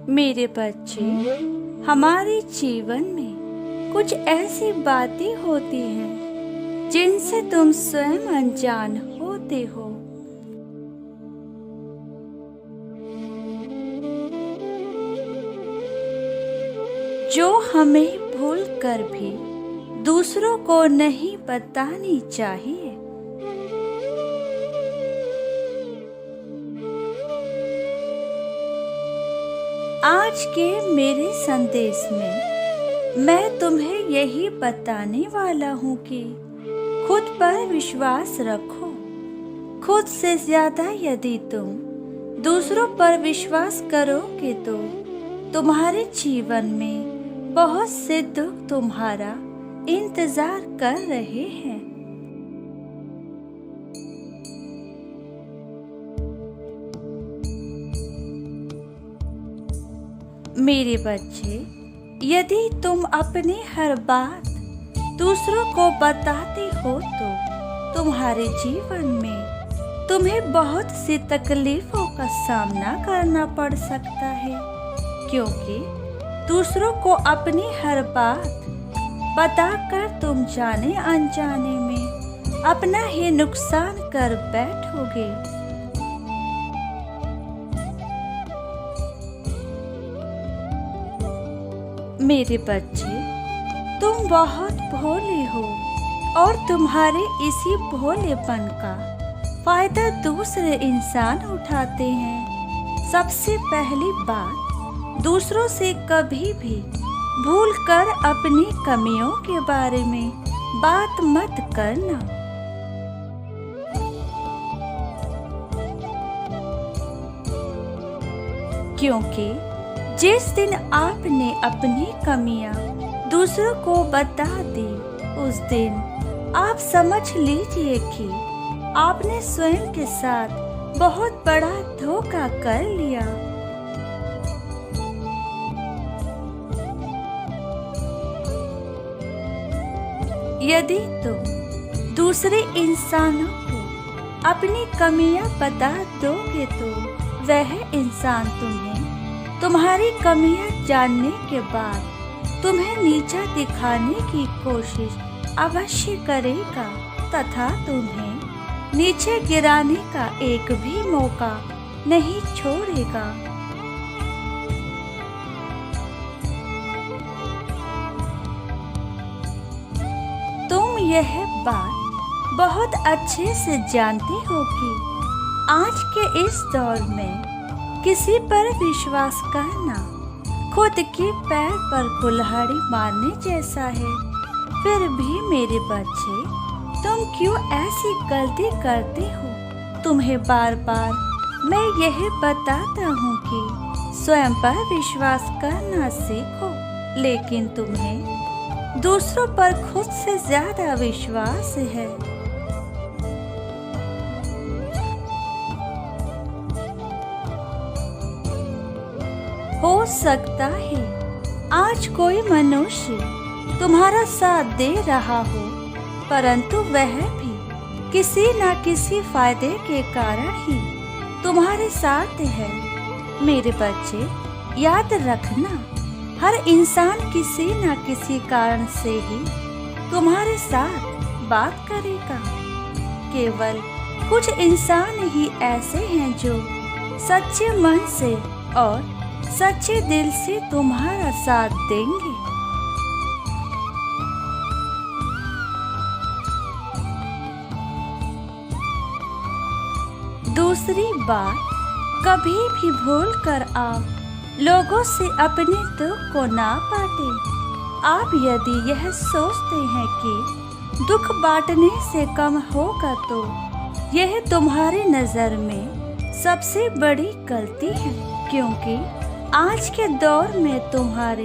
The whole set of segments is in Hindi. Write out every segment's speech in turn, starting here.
मेरे बच्चे, हमारे जीवन में कुछ ऐसी बातें होती हैं जिनसे तुम स्वयं अनजान होते हो। जो हमें भूल कर भी दूसरों को नहीं बतानी चाहिए। आज के मेरे संदेश में मैं तुम्हें यही बताने वाला हूँ कि खुद पर विश्वास रखो। खुद से ज्यादा यदि तुम दूसरों पर विश्वास करोगे तो तुम्हारे जीवन में बहुत से दुख तुम्हारा इंतजार कर रहे हैं। मेरे बच्चे, यदि तुम अपनी हर बात दूसरों को बताते हो तो तुम्हारे जीवन में तुम्हें बहुत सी तकलीफों का सामना करना पड़ सकता है, क्योंकि दूसरों को अपनी हर बात बताकर तुम जाने अनजाने में अपना ही नुकसान कर बैठोगे। मेरे बच्चे, तुम बहुत भोले हो और तुम्हारे इसी भोलेपन का फायदा दूसरे इंसान उठाते हैं। सबसे पहली बात, दूसरों से कभी भी भूल कर अपनी कमियों के बारे में बात मत करना। क्योंकि जिस दिन आपने अपनी कमियां दूसरों को बता दी, उस दिन आप समझ लीजिए कि आपने स्वयं के साथ बहुत बड़ा धोखा कर लिया। यदि तुम दूसरे इंसानों को अपनी कमियां बता दोगे तो वह इंसान तुम्हें तुम्हारी कमियां जानने के बाद तुम्हें नीचा दिखाने की कोशिश अवश्य करेगा तथा तुम्हें नीचे गिराने का एक भी मौका नहीं छोड़ेगा। तुम यह बात बहुत अच्छे से जानते हो कि आज के इस दौर में किसी पर विश्वास करना खुद के पैर पर कुल्हाड़ी मारने जैसा है। फिर भी मेरे बच्चे, तुम क्यों ऐसी गलती करते हो? तुम्हें बार बार मैं यह बताता हूँ कि स्वयं पर विश्वास करना सीखो, लेकिन तुम्हें दूसरों पर खुद से ज्यादा विश्वास है। हो सकता है आज कोई मनुष्य तुम्हारा साथ दे रहा हो, परंतु वह भी किसी न किसी फायदे के कारण ही तुम्हारे साथ है। मेरे बच्चे, याद रखना, हर इंसान किसी न किसी कारण से ही तुम्हारे साथ बात करेगा। केवल कुछ इंसान ही ऐसे हैं जो सच्चे मन से और सच्चे दिल से तुम्हारा साथ देंगे। दूसरी बात, कभी भी भूल कर आप लोगों से अपने दुख को ना बांटें। आप यदि यह सोचते हैं कि दुख बांटने से कम होगा तो यह तुम्हारी नजर में सबसे बड़ी गलती है, क्योंकि आज के दौर में तुम्हारे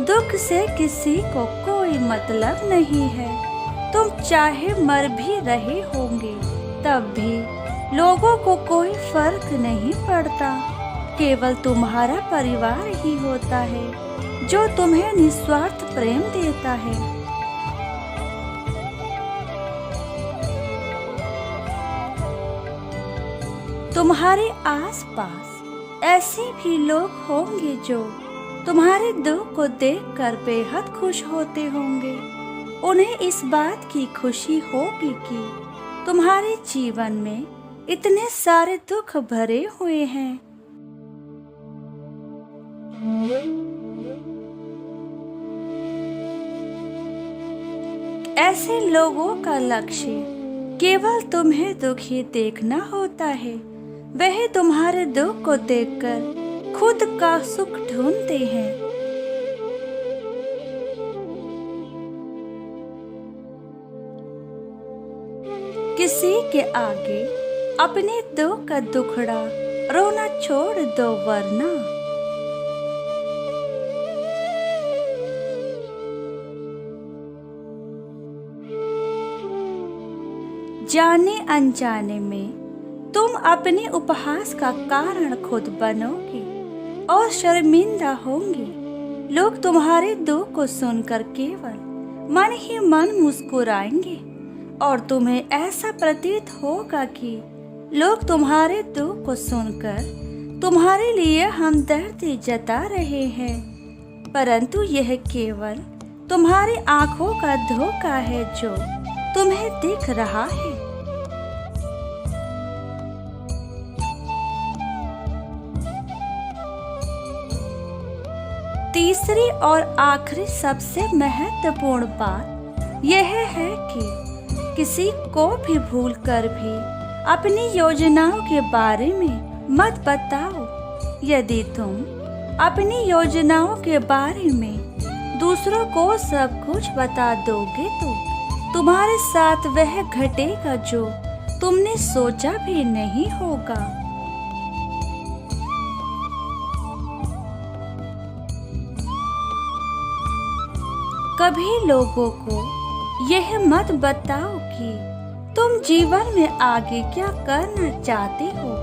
दुख से किसी को कोई मतलब नहीं है। तुम चाहे मर भी रहे होंगे तब भी लोगों को कोई फर्क नहीं पड़ता। केवल तुम्हारा परिवार ही होता है जो तुम्हें निस्वार्थ प्रेम देता है। तुम्हारे आसपास ऐसे भी लोग होंगे जो तुम्हारे दुख को देखकर बेहद खुश होते होंगे। उन्हें इस बात की खुशी होगी कि तुम्हारे जीवन में इतने सारे दुख भरे हुए हैं। ऐसे लोगों का लक्ष्य केवल तुम्हें दुखी देखना होता है। वह तुम्हारे दुख को देखकर खुद का सुख ढूंढते हैं। किसी के आगे अपने दुख का दुखड़ा रोना छोड़ दो, वरना जाने अनजाने में तुम अपने उपहास का कारण खुद बनोगे और शर्मिंदा होंगे। लोग तुम्हारे दुख को सुनकर केवल मन ही मन मुस्कुराएंगे और तुम्हें ऐसा प्रतीत होगा कि लोग तुम्हारे दुख को सुनकर तुम्हारे लिए हमदर्दी जता रहे हैं, परंतु यह केवल तुम्हारी आंखों का धोखा है जो तुम्हें दिख रहा है। तीसरी और आखिरी सबसे महत्वपूर्ण बात यह है कि किसी को भी भूलकर भी अपनी योजनाओं के बारे में मत बताओ। यदि तुम अपनी योजनाओं के बारे में दूसरों को सब कुछ बता दोगे तो तुम्हारे साथ वह घटेगा जो तुमने सोचा भी नहीं होगा। कभी लोगों को यह मत बताओ कि तुम जीवन में आगे क्या करना चाहते हो,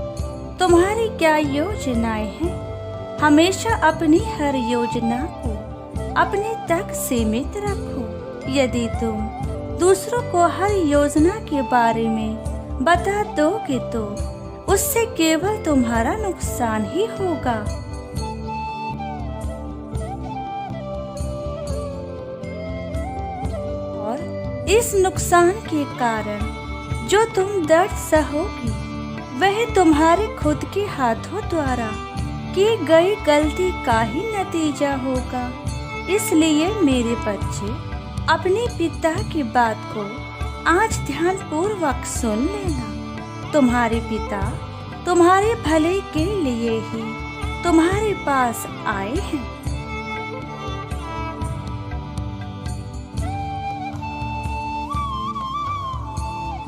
तुम्हारी क्या योजनाएं हैं। हमेशा अपनी हर योजना को अपने तक सीमित रखो। यदि तुम दूसरों को हर योजना के बारे में बता दोगे तो उससे केवल तुम्हारा नुकसान ही होगा। इस नुकसान के कारण जो तुम दर्द सहोगी वह तुम्हारे खुद के हाथों द्वारा की गई गलती का ही नतीजा होगा। इसलिए मेरे बच्चे, अपने पिता की बात को आज ध्यानपूर्वक सुन लेना। तुम्हारे पिता तुम्हारे भले के लिए ही तुम्हारे पास आए हैं।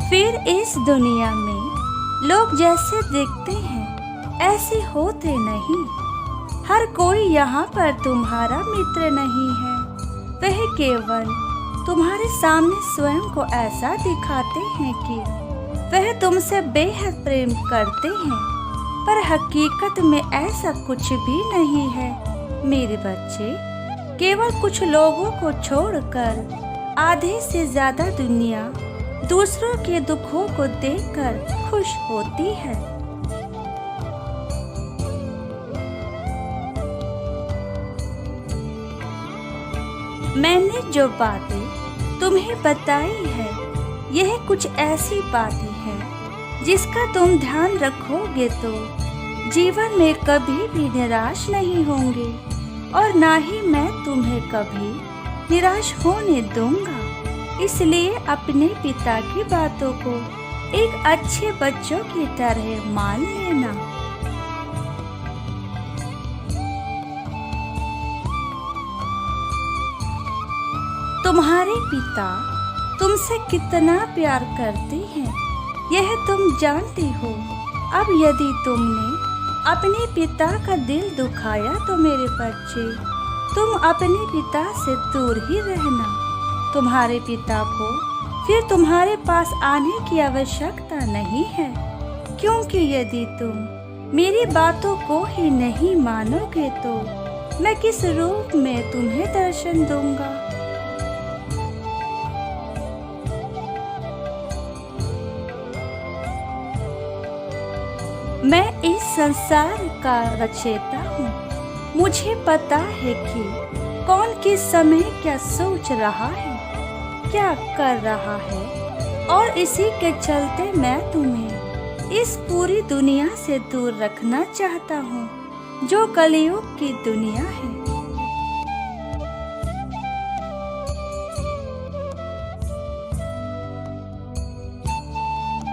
फिर इस दुनिया में लोग जैसे दिखते हैं ऐसे होते नहीं। हर कोई यहाँ पर तुम्हारा मित्र नहीं है। वह केवल तुम्हारे सामने स्वयं को ऐसा दिखाते हैं कि वह तुमसे बेहद प्रेम करते हैं, पर हकीकत में ऐसा कुछ भी नहीं है। मेरे बच्चे, केवल कुछ लोगों को छोड़कर आधे से ज्यादा दुनिया दूसरों के दुखों को देखकर खुश होती है। मैंने जो बातें तुम्हें बताई है, यह कुछ ऐसी बातें हैं जिसका तुम ध्यान रखोगे तो जीवन में कभी भी निराश नहीं होंगे, और ना ही मैं तुम्हें कभी निराश होने दूंगा। इसलिए अपने पिता की बातों को एक अच्छे बच्चों की तरह मान लेना। तुम्हारे पिता तुमसे कितना प्यार करते हैं यह तुम जानते हो। अब यदि तुमने अपने पिता का दिल दुखाया तो मेरे बच्चे, तुम अपने पिता से दूर ही रहना। तुम्हारे पिता को फिर तुम्हारे पास आने की आवश्यकता नहीं है, क्योंकि यदि तुम मेरी बातों को ही नहीं मानोगे तो मैं किस रूप में तुम्हें दर्शन दूंगा। मैं इस संसार का रचयिता हूँ। मुझे पता है कि कौन किस समय क्या सोच रहा है, क्या कर रहा है, और इसी के चलते मैं तुम्हें इस पूरी दुनिया से दूर रखना चाहता हूँ जो कलयुग की दुनिया है।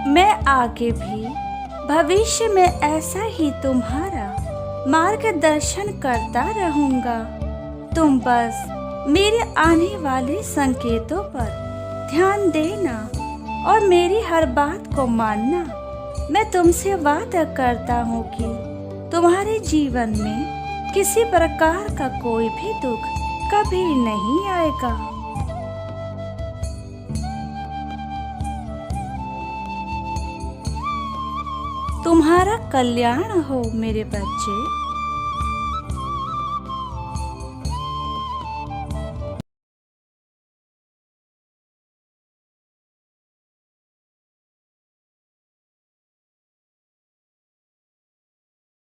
मैं आगे भी भविष्य में ऐसा ही तुम्हारा मार्गदर्शन करता रहूंगा। तुम बस मेरे आने वाले संकेतों पर ध्यान देना और मेरी हर बात को मानना। मैं तुमसे वादा करता हूँ कि तुम्हारे जीवन में किसी प्रकार का कोई भी दुख कभी नहीं आएगा। तुम्हारा कल्याण हो मेरे बच्चे।